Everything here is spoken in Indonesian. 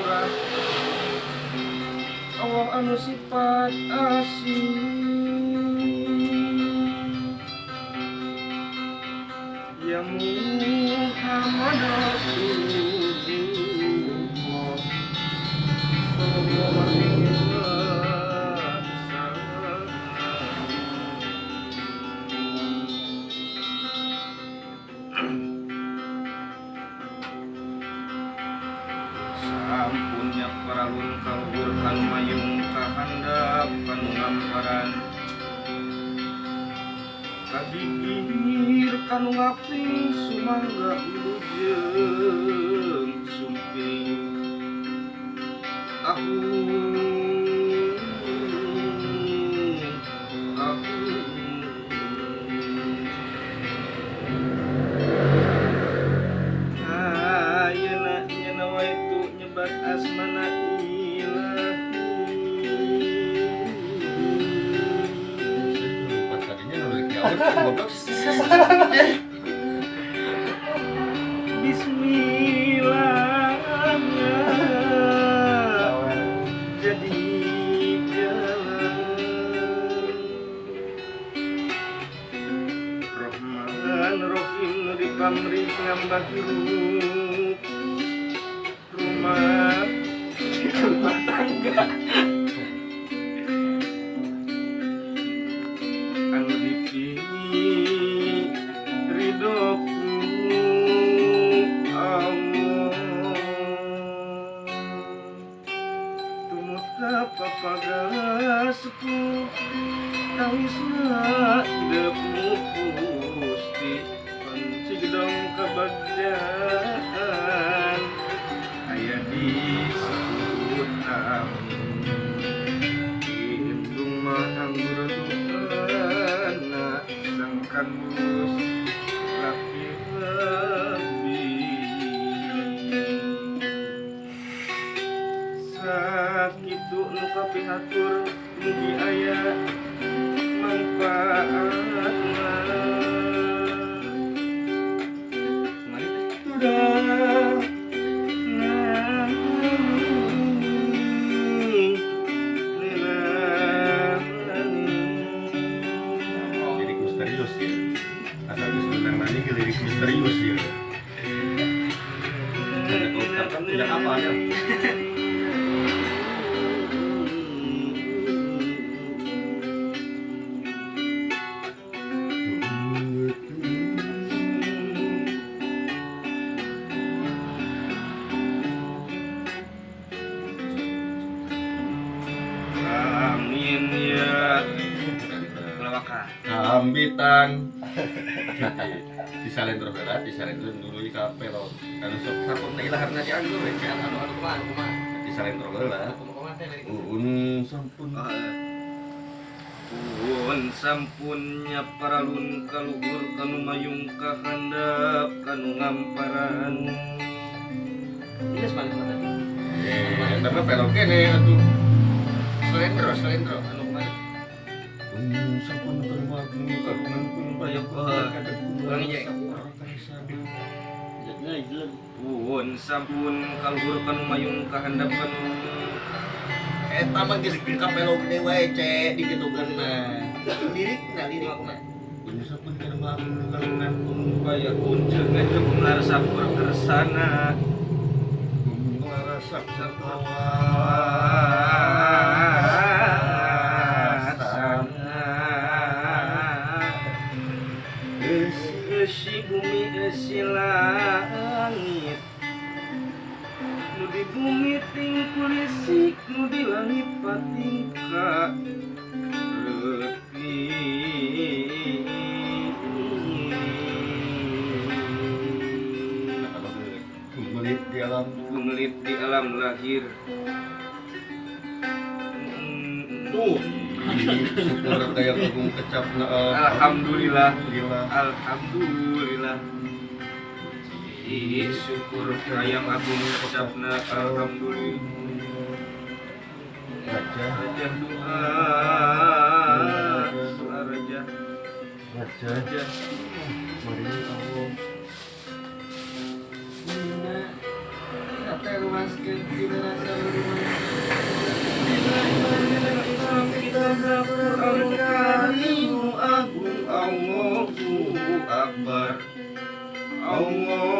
murah Allah anu sifat asih ya Muhammad Rasulullah sallallahu alaihi wasallam. Sampunnya paralun kalbur kanu mayung kahandap kanu ngamparan kagigir kanu ngaping sumangga wilujeng sumping aku ayeuna wae tu nyebat asmana Bismillahnya jadi jalan Rahman Rahim di pamrih ngambah hirup rumah tangga anu dipilih ridhoku Allah tumut ka papagasku tangisna hidupmu Gusti pancigdong kabagdaan aya disebut indung mah anggur dukana sangkan mulus laki sakitu nu kapihatur mugi aya manfaatna sudah lirik misterius ya asal sebentar nanya ke lirik misterius ya tidak apa ya amin ya lawaka ambitan disalin terus berat disalin terus dulu di kafe lo kalau sok sarpun na ilaharna di anggur ya kan anu kumaha disalin terus berat sampun sampunnya paralun kaluhur kanu mayung kahandap kanu ngamparan Ini sebalik mana? tapi pelok kene atuh Selendro anu kemarin sampun termagung kagungan pun bayar Ulangi, Jek. sampun kaluhur kanu mayung kahandap kanu eta mah geus kapelo gede wae cek digitukeun mah lirik mah sampun termagung kagungan pun bayar kunceung aja ngarasak berkersana ngarasak sartawa si bumi si langit nu di bumi tingkulisik nu di langit patingka gumelit di alam lahir syukur kayak kagung kecapna alhamdulillah syukur hayang agung kecapna alhamdulillah raja doa raja mari Allah Kata ruas ke generasi Al-Quran Karimu agung Allahu Akbar. Allahu